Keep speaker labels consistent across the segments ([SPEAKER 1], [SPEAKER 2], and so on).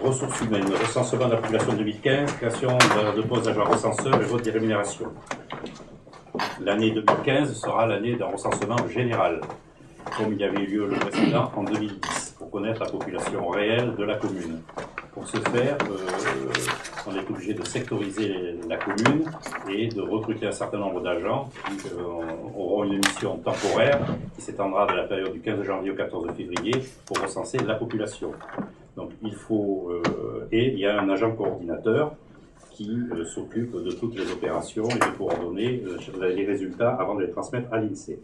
[SPEAKER 1] Ressources humaines, recensement de la population 2015, création de postes d'agents recenseurs et vote des rémunérations. L'année 2015 sera l'année d'un recensement général, comme il y avait eu lieu le précédent en 2010, pour connaître la population réelle de la commune. Pour ce faire, on est obligé de sectoriser la commune et de recruter un certain nombre d'agents qui auront une mission temporaire qui s'étendra de la période du 15 janvier au 14 février pour recenser la population. Donc il faut, et il y a un agent coordinateur qui s'occupe de toutes les opérations et de coordonner les résultats avant de les transmettre à l'INSEE.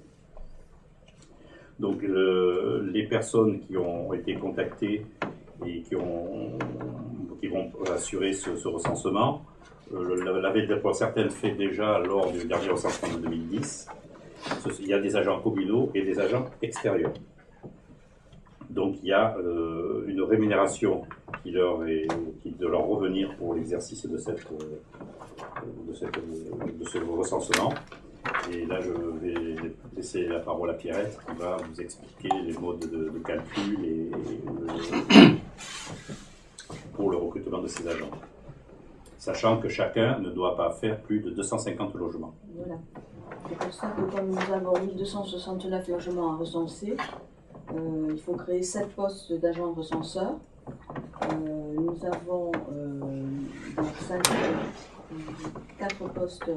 [SPEAKER 1] Donc les personnes qui ont été contactées et qui vont assurer ce recensement l'avaient pour certaines fait déjà lors du dernier recensement de 2010. Il y a des agents communaux et des agents extérieurs. Donc il y a une rémunération qui de leur revenir pour l'exercice de ce recensement. Et là, je vais laisser la parole à Pierrette qui va vous expliquer les modes de calcul pour le recrutement de ces agents. Sachant que chacun ne doit pas faire plus de 250 logements.
[SPEAKER 2] Voilà. C'est pour ça que comme nous avons 1269 logements à recenser, il faut créer 7 postes d'agents recenseurs. Nous avons 4 postes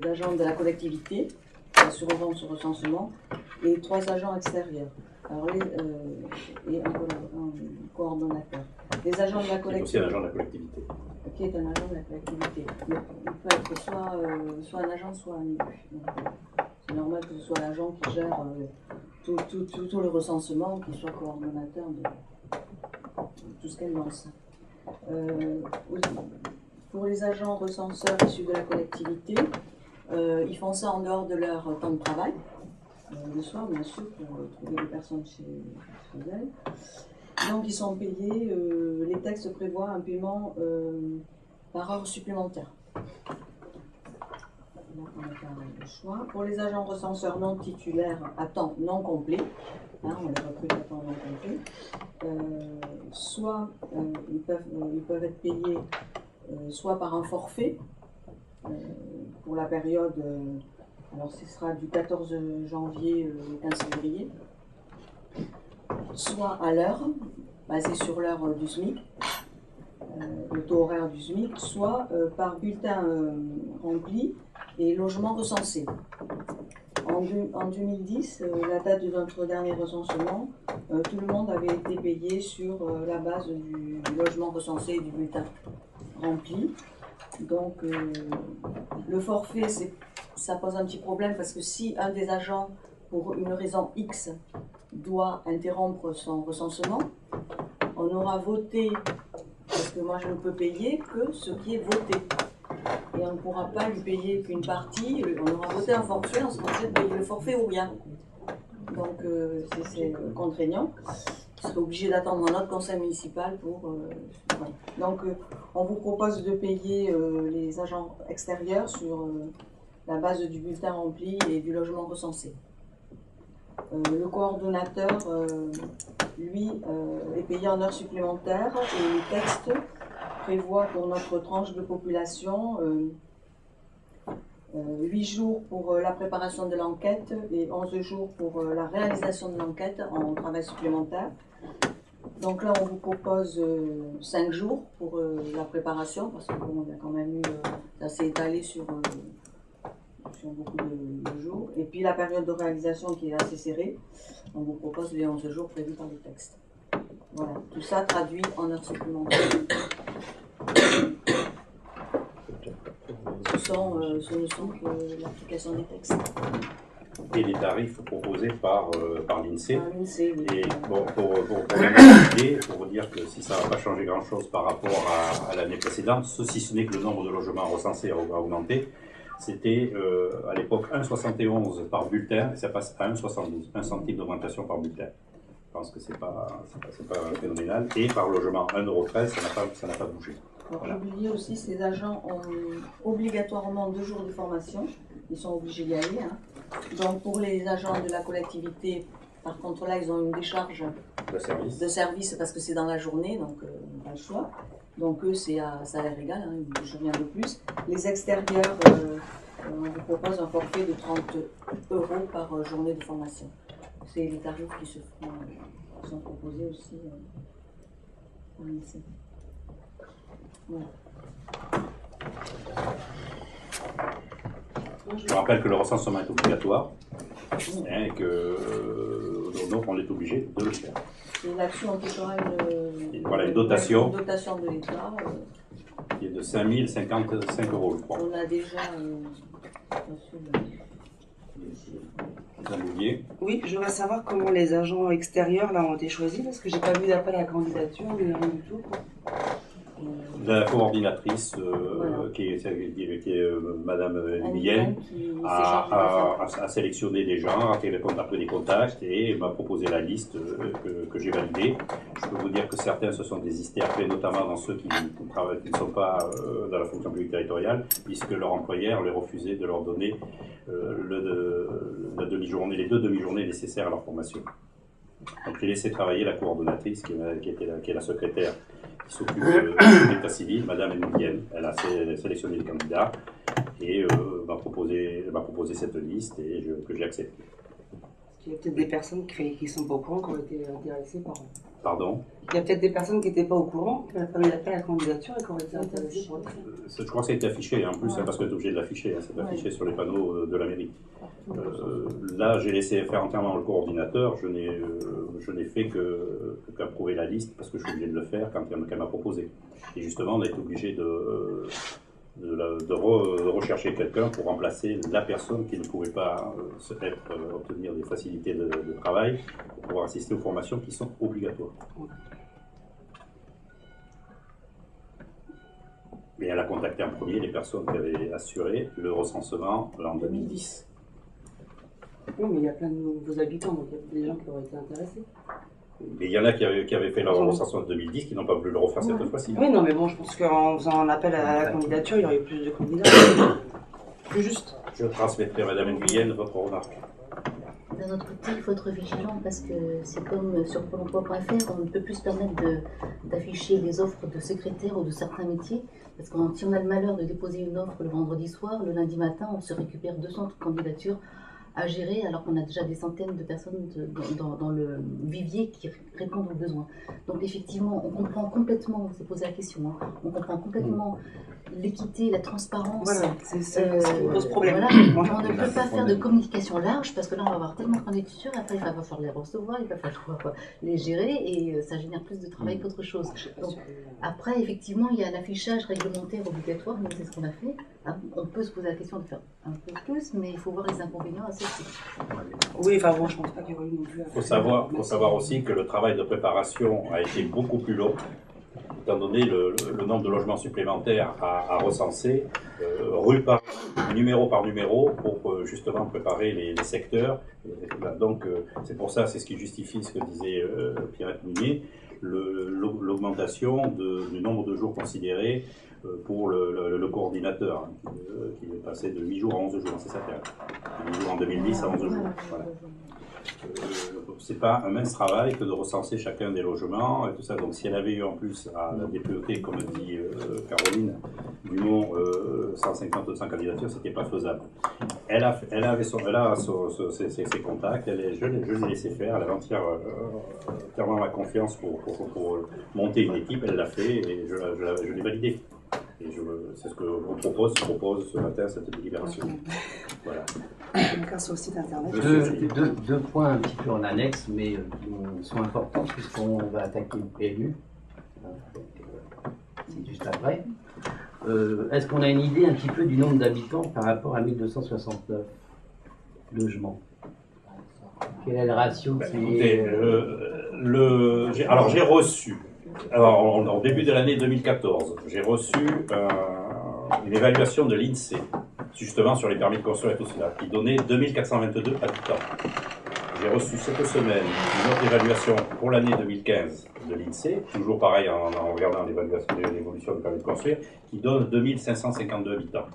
[SPEAKER 2] d'agents de la collectivité qui assureront ce recensement et 3 agents extérieurs. Alors, et un coordonnateur. Les agents de la collectivité.
[SPEAKER 1] Aussi un agent de la collectivité.
[SPEAKER 2] Qui est un agent de la collectivité. Il peut être soit un agent, soit un élu. C'est normal que ce soit l'agent qui gère tout le recensement, qu'il soit coordonnateur de tout ce qu'elle lance. Pour les agents recenseurs issus de la collectivité, ils font ça en dehors de leur temps de travail, le soir bien sûr, pour trouver des personnes chez elles. Donc ils sont payés, les textes prévoient un paiement par heure supplémentaire. Donc on va faire le choix. Pour les agents recenseurs non titulaires à temps non complet, on les recrute à temps non complet, soit ils peuvent être payés soit par un forfait pour la période, alors ce sera du 14 janvier au 15 février, soit à l'heure, basé sur l'heure du SMIC, le taux horaire du SMIC, soit par bulletin rempli et logement recensé. En 2010, la date de notre dernier recensement, tout le monde avait été payé sur la base du logement recensé et du bulletin rempli. Donc le forfait, ça pose un petit problème parce que si un des agents, pour une raison X, doit interrompre son recensement, on aura voté, parce que moi je ne peux payer que ce qui est voté. Et on ne pourra pas lui payer qu'une partie, on aura voté un forfait, on sera obligé de payer le forfait ou rien. Donc c'est contraignant. On sera obligé d'attendre un autre conseil municipal pour... voilà. Donc on vous propose de payer les agents extérieurs sur la base du bulletin rempli et du logement recensé. Le coordonnateur, lui, est payé en heures supplémentaires et le texte prévoit pour notre tranche de population 8 jours pour la préparation de l'enquête et 11 jours pour la réalisation de l'enquête en travail supplémentaire. Donc là, on vous propose 5 jours pour la préparation, parce que bon, il y a quand même eu, ça s'est étalé sur beaucoup de jours. Et puis la période de réalisation qui est assez serrée, on vous propose les 11 jours prévus par le texte. Voilà, tout ça traduit en heures supplémentaires. Ce ne sont que l'application des textes.
[SPEAKER 1] Et les tarifs proposés par l'INSEE.
[SPEAKER 2] Oui.
[SPEAKER 1] Et pour vous dire que si ça n'a pas changé grand-chose par rapport à l'année précédente, si ce n'est que le nombre de logements recensés a augmenté, c'était à l'époque 1,71 par bulletin et ça passe à 1,72, 1 centime d'augmentation par bulletin. Je pense que c'est pas phénoménal. Et par logement 1,13 €, ça n'a pas bougé.
[SPEAKER 2] Voilà. Oubliez aussi, ces agents ont obligatoirement 2 jours de formation. Ils sont obligés d'y aller. Donc pour les agents de la collectivité, Par contre, là, ils ont une décharge de service parce que c'est dans la journée, donc pas le choix. Donc eux, c'est à salaire égal, hein, ils ne touchent rien de plus. Les extérieurs, on vous propose un forfait de 30 € par journée de formation. C'est les tarifs qui sont proposés aussi par l'INSEE. Voilà.
[SPEAKER 1] Je rappelle que le recensement est obligatoire et que donc on est obligé de le faire.
[SPEAKER 2] Et là-dessus, on touchera
[SPEAKER 1] une dotation
[SPEAKER 2] de l'État.
[SPEAKER 1] Qui est de 5 055 €, je crois.
[SPEAKER 2] On a déjà
[SPEAKER 3] Oui, je voudrais savoir comment les agents extérieurs là, ont été choisis, parce que j'ai pas vu d'appel à la candidature, ni rien du tout.
[SPEAKER 1] La coordinatrice,
[SPEAKER 2] voilà.
[SPEAKER 1] qui est Madame Nguyen, a sélectionné des gens, a fait après des contacts et m'a proposé la liste que j'ai validée. Je peux vous dire que certains se sont désistés après, notamment dans ceux qui ne sont pas dans la fonction publique territoriale, puisque leur employeur leur refusait de leur donner les 2 demi-journées nécessaires à leur formation. Donc j'ai laissé travailler la coordonnatrice qui est la secrétaire qui s'occupe de l'état civil, Madame Nguyen. Elle a sélectionné les candidats et m'a proposé cette liste que j'ai acceptée.
[SPEAKER 3] Il y a peut-être des personnes qui ne sont pas au courant, qui ont été intéressées par...
[SPEAKER 1] Pardon?
[SPEAKER 3] Il y a peut-être des personnes qui n'étaient pas au courant, qui n'avaient pas eu l'appel à la candidature et qui ont été intéressées pour le faire.
[SPEAKER 1] Je crois que ça a été affiché en plus, ouais. Parce que tu es obligé de l'afficher, c'est affiché sur les panneaux de la mairie. Là, j'ai laissé faire entièrement le coordinateur, je n'ai fait qu'approuver la liste parce que je suis obligé de le faire quand elle m'a proposé. Et justement, on a été obligé de rechercher quelqu'un pour remplacer la personne qui ne pouvait pas obtenir des facilités de travail pour pouvoir assister aux formations qui sont obligatoires. Mais elle a contacté en premier les personnes qui avaient assuré le recensement en 2010.
[SPEAKER 3] Oui, mais il y a plein de nouveaux habitants, donc il y a des gens qui auraient été intéressés.
[SPEAKER 1] Mais il y en a qui avaient fait leur recensement en 2010 qui n'ont pas voulu le refaire cette fois-ci.
[SPEAKER 3] Oui, non, mais bon, je pense qu'en faisant un appel à la candidature, il y aurait plus de candidats. Plus juste.
[SPEAKER 1] Je transmettrai à Madame Nguyen votre remarque.
[SPEAKER 4] D'un autre côté, il faut être vigilant parce que c'est comme sur Pôle emploi.fr, on ne peut plus se permettre d'afficher les offres de secrétaire ou de certains métiers. Parce que si on a le malheur de déposer une offre le vendredi soir, le lundi matin, on se récupère 200 candidatures à gérer alors qu'on a déjà des centaines de personnes dans le vivier qui répondent aux besoins. Donc effectivement, on comprend complètement, on s'est posé la question, hein, on comprend complètement l'équité, la transparence.
[SPEAKER 3] Voilà, c'est ce qui pose problème.
[SPEAKER 4] Voilà. On ne peut pas faire de communication large parce que là on va avoir tellement de candidatures, après il va falloir les recevoir, il va falloir les gérer et ça génère plus de travail qu'autre chose. Donc, après effectivement il y a un affichage réglementaire obligatoire, nous c'est ce qu'on a fait. On peut se poser la question de faire un peu plus, mais il faut voir les inconvénients à ceci.
[SPEAKER 3] Oui, enfin bon, je pense pas qu'il y aurait eu non plus.
[SPEAKER 1] Il faut savoir aussi que le travail de préparation a été beaucoup plus long, étant donné le nombre de logements supplémentaires à recenser, rue par numéro par numéro, pour justement préparer les secteurs. Donc c'est pour ça, c'est ce qui justifie ce que disait Pierrette Mounier, l'augmentation du nombre de jours considérés pour le coordinateur, qui est passé de 8 jours à 11 jours, c'est ça, 8 jours en 2010 à 11 jours. Voilà. C'est pas un mince travail que de recenser chacun des logements et tout ça. Donc si elle avait eu en plus à la DPET, comme dit Caroline Dumont, 150 ou 200 candidatures, c'était pas faisable. Elle a ses contacts, je l'ai laissé faire, elle avait entièrement ma confiance pour monter une équipe, elle l'a fait et je l'ai validé. Et c'est ce qu'on propose ce matin, cette délibération. Voilà.
[SPEAKER 3] Sur le site internet.
[SPEAKER 5] Deux points un petit peu en annexe, mais qui sont importants puisqu'on va attaquer le PLU. C'est juste après. Est-ce qu'on a une idée un petit peu du nombre d'habitants par rapport à 1269 logements? Quel est le ratio?
[SPEAKER 1] Écoutez, alors j'ai reçu, en début de l'année 2014, j'ai reçu une évaluation de l'INSEE, justement sur les permis de construire et tout cela, qui donnait 2422 habitants. J'ai reçu cette semaine une autre évaluation pour l'année 2015 de l'INSEE, toujours pareil en regardant l'évolution du permis de construire, qui donne 2552 habitants.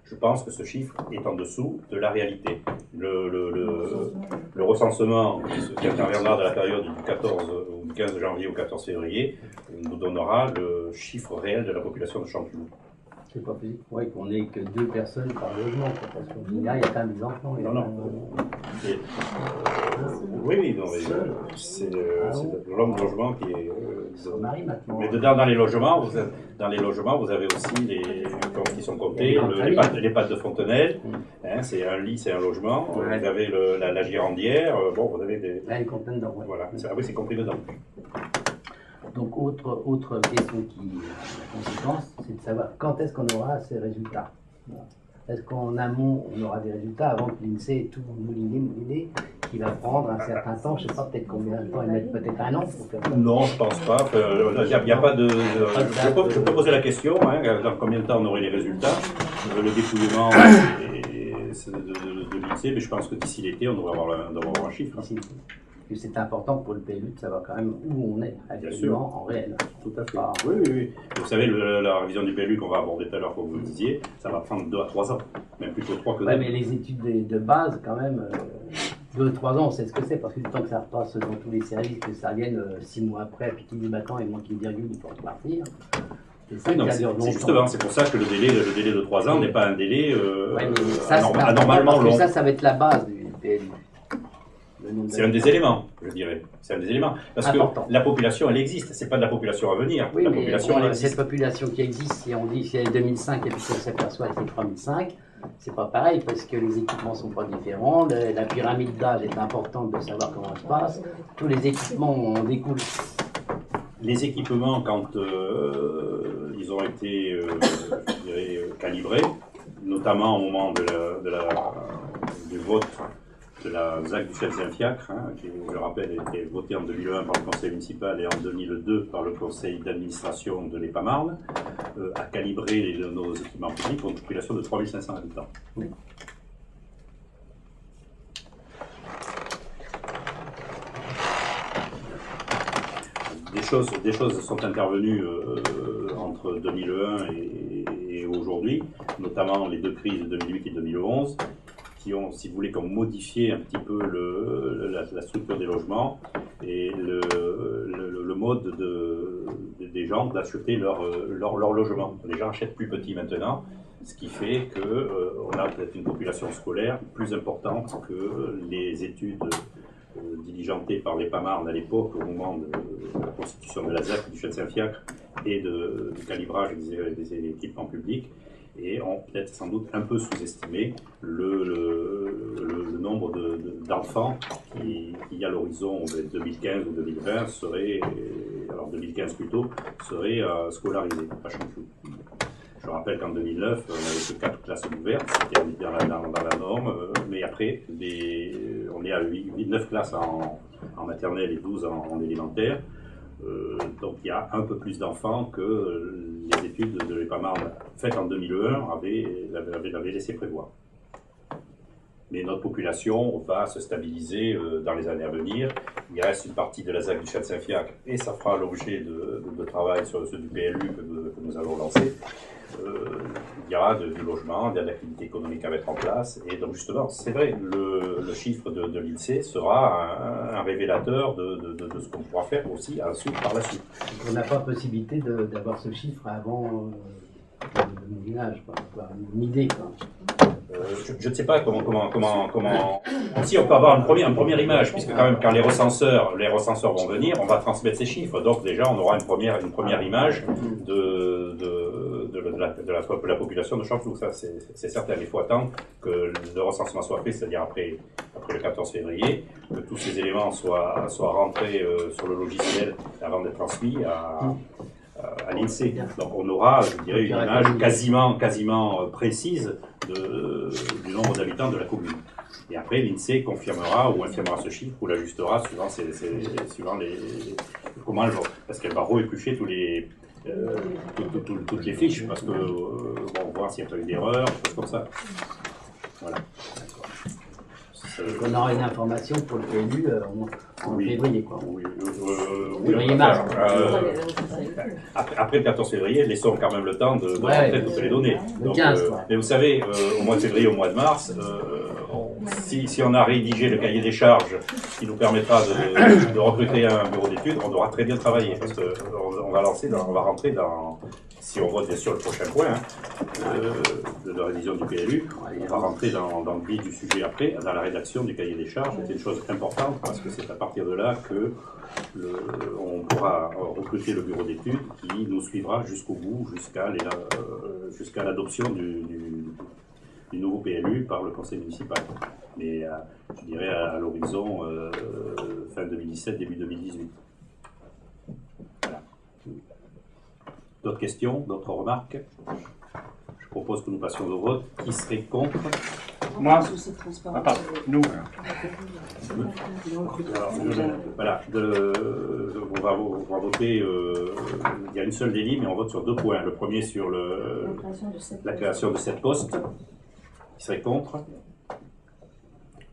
[SPEAKER 1] Je pense que ce chiffre est en dessous de la réalité. Le recensement qui interviendra dans la période du 14 ou du 15 janvier au 14 février nous donnera le chiffre réel de la population de Chanteloup.
[SPEAKER 5] C'est pas possible. Oui, qu'on n'ait que 2 personnes par logement, quoi, parce qu'au final, il y a quand même des enfants.
[SPEAKER 1] Oui, non, mais c'est l'homme de logement qui est.
[SPEAKER 5] Ça marie maintenant.
[SPEAKER 1] Mais dedans, dans les logements, vous avez aussi les comptes qui sont comptés, les pâtes de Fontenelle, hein, c'est un lit, c'est un logement.
[SPEAKER 5] Ouais.
[SPEAKER 1] Vous avez la girandière, bon, vous avez des.
[SPEAKER 5] Là, ils comptent dedans. Ouais.
[SPEAKER 1] Voilà, oui, c'est compris dedans.
[SPEAKER 5] Donc, autre question qui la conséquence, c'est de savoir quand est-ce qu'on aura ces résultats. Voilà. Est-ce qu'en amont, on aura des résultats avant que l'INSEE ait tout mouliné, qui va prendre un certain temps, je ne sais pas, peut-être combien de temps, ils mettent peut-être 1 an pour faire ça.
[SPEAKER 1] Non, je pense pas. Il n'y a pas de. Je peux poser la question, hein, dans combien de temps on aurait les résultats. Le dépouillement de l'INSEE, mais je pense que d'ici l'été, on devrait avoir un chiffre.
[SPEAKER 5] Parce que c'est important pour le PLU de savoir quand même où on est actuellement en réel.
[SPEAKER 1] Tout à fait. Oui. Vous savez, la révision du PLU qu'on va aborder tout à l'heure, comme vous le disiez, ça va prendre 2 à 3 ans, même plutôt 3 que 2.
[SPEAKER 5] Oui, mais les études de base, quand même, 2 à 3 ans, on sait ce que c'est, parce que le temps que ça repasse dans tous les services, que ça vienne 6 mois après, puis qu'il dit maintenant, il manque une virgule, il faut repartir.
[SPEAKER 1] C'est justement, c'est pour ça que le délai de 3 ans n'est pas un délai
[SPEAKER 5] anormalement long.
[SPEAKER 1] Ça
[SPEAKER 5] va être la base du PLU.
[SPEAKER 1] C'est un des éléments, je dirais. C'est un des éléments. Parce
[SPEAKER 5] important.
[SPEAKER 1] Que la population, elle existe. C'est pas de la population à venir.
[SPEAKER 5] Oui,
[SPEAKER 1] la
[SPEAKER 5] mais
[SPEAKER 1] population, elle existe.
[SPEAKER 5] Cette population qui existe, si on dit qu'il y a 2005 et puis qu'on s'aperçoit qu'il y a 3005, c'est pas pareil parce que les équipements sont pas différents. La pyramide d'âge est importante de savoir comment ça se passe. Tous les équipements en découlent.
[SPEAKER 1] Les équipements, quand ils ont été je dirais, calibrés, notamment au moment du vote de la ZAC du Châtillon-Fiacre, qui, je rappelle, a été votée en 2001 par le conseil municipal et en 2002 par le conseil d'administration de l'EPA-Marne, a calibré nos équipements publics pour une population de 3500 habitants. Oui. Des choses sont intervenues entre 2001 et aujourd'hui, notamment les 2 crises de 2008 et 2011, qui ont, si vous voulez, modifié un petit peu la structure des logements et le mode des gens d'acheter leur logement. Les gens achètent plus petit maintenant, ce qui fait qu'on a peut-être une population scolaire plus importante que les études diligentées par l'EPA-Marne à l'époque, au moment de la constitution de la ZAC, du Châtillon-Fiacre et du calibrage des équipements publics, et ont peut-être sans doute un peu sous-estimé le nombre d'enfants qui à l'horizon 2015 ou 2020 seraient, alors 2015 plutôt, seraient scolarisés à Chanteloup. Je rappelle qu'en 2009, on n'avait que 4 classes ouvertes, c'était dans la norme, mais après, on est à 9 classes en maternelle et 12 en élémentaire. Donc il y a un peu plus d'enfants que les études de l'EPA-Marne faites en 2001 avaient laissé prévoir. Mais notre population va se stabiliser dans les années à venir. Il reste une partie de la ZAC du Châtillon-Fiacre et ça fera l'objet de travail sur ceux du PLU que nous allons lancer. Il y aura du logement, il y a de l'activité économique à mettre en place. Et donc justement, c'est vrai, le chiffre de l'INSEE sera un révélateur de ce qu'on pourra faire aussi par la suite.
[SPEAKER 5] On n'a pas possibilité d'avoir ce chiffre avant le moulinage, une idée.
[SPEAKER 1] Je ne sais pas comment. Si on peut avoir une première image, puisque quand même quand les recenseurs vont venir, on va transmettre ces chiffres. Donc déjà on aura une première image de la population de Chanteloup. Ça c'est certain. Il faut attendre que le recensement soit fait, c'est-à-dire après le 14 février, que tous ces éléments soient rentrés sur le logiciel avant d'être transmis à l'INSEE. Donc on aura, je dirais, une image quasiment précise du nombre d'habitants de la commune. Et après, l'INSEE confirmera ou infirmera ce chiffre ou l'ajustera suivant comment elle va. Parce qu'elle va rééplucher toutes les fiches, parce que voir s'il n'y a pas eu d'erreur, des choses comme ça. Voilà.
[SPEAKER 5] On aura une information pour le PLU en
[SPEAKER 1] Oui.
[SPEAKER 5] février, quoi.
[SPEAKER 1] Oui,
[SPEAKER 5] Février-mars.
[SPEAKER 1] Après le 14 février, laissons quand même le temps de
[SPEAKER 5] Ouais,
[SPEAKER 1] rentrer toutes les données.
[SPEAKER 5] Le
[SPEAKER 1] Donc,
[SPEAKER 5] 15, quoi.
[SPEAKER 1] mais vous savez, au mois de février, au mois de mars, si on a rédigé le cahier des charges qui nous permettra de recruter un bureau d'études, on aura très bien travaillé parce qu'on va rentrer dans, si on vote bien sûr le prochain point de la révision du PLU, on va rentrer dans le vif du sujet après, dans la rédaction du cahier des charges. C'est une chose importante parce que c'est à partir de là que on pourra recruter le bureau d'études qui nous suivra jusqu'au bout, jusqu'à l'adoption du nouveau PLU par le conseil municipal. Mais je dirais à l'horizon fin 2017, début 2018. Voilà. D'autres questions, d'autres remarques? Je propose que nous passions au vote. Qui serait contre?
[SPEAKER 3] Moi, souci de transparence.
[SPEAKER 6] Ah, pardon, nous.
[SPEAKER 1] Alors, voilà, on va voter. Il y a une seule délit, mais on vote sur 2 points. Le premier sur la création de 7 postes. Qui serait contre?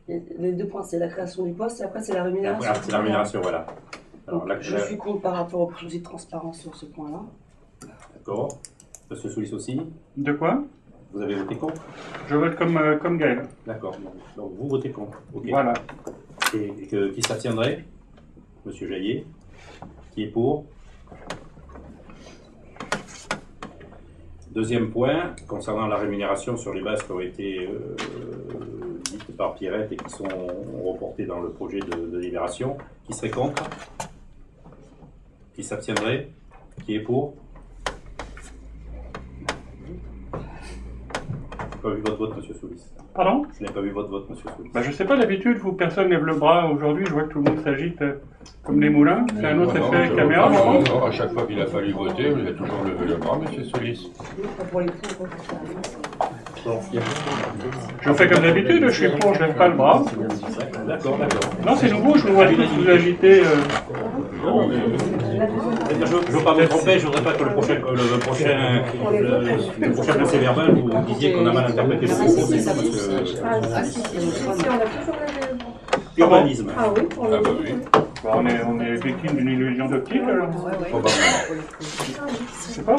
[SPEAKER 3] Les 2 points, c'est la création du poste et après c'est la rémunération.
[SPEAKER 1] C'est la rémunération, voilà. Alors,
[SPEAKER 3] Donc, je suis contre par rapport au souci de transparence sur ce point-là.
[SPEAKER 1] D'accord. Monsieur Soulis aussi.
[SPEAKER 6] De quoi?
[SPEAKER 1] Vous avez voté contre?
[SPEAKER 6] Je vote comme Gaël.
[SPEAKER 1] D'accord. Donc vous votez contre. Ok.
[SPEAKER 6] Voilà.
[SPEAKER 1] Et qui s'abstiendrait? Monsieur Jaillet. Qui est pour? Deuxième point, concernant la rémunération sur les bases qui ont été dites par Pierrette et qui sont reportées dans le projet de libération. Qui serait contre? Qui s'abstiendrait? Qui est pour? Je n'ai pas vu votre vote, monsieur Soulis.
[SPEAKER 6] Pardon?
[SPEAKER 1] Je n'ai pas vu votre vote, monsieur Soulis.
[SPEAKER 6] Bah, je sais pas, d'habitude, personne lève le bras. Aujourd'hui, je vois que tout le monde s'agite comme des moulins. C'est un autre effet caméra, je pense.
[SPEAKER 7] Non, à chaque fois qu'il a fallu voter, vous avez toujours levé le bras, monsieur Solis.
[SPEAKER 3] Pour les prix,
[SPEAKER 6] Je fais comme d'habitude, je suis pour, je lève pas le bras.
[SPEAKER 1] D'accord.
[SPEAKER 6] Non, c'est nouveau, je vous vois tous vous agiter.
[SPEAKER 1] Je ne veux pas me tromper, je ne voudrais pas que le prochain procès verbal, vous disiez qu'on a mal interprété le propos, c'est ça, parce que... Urbanisme.
[SPEAKER 2] Ah oui,
[SPEAKER 7] Ah bah oui.
[SPEAKER 6] Bah, on est victime d'une illusion d'optique, alors.
[SPEAKER 1] Probablement.
[SPEAKER 6] Je sais pas.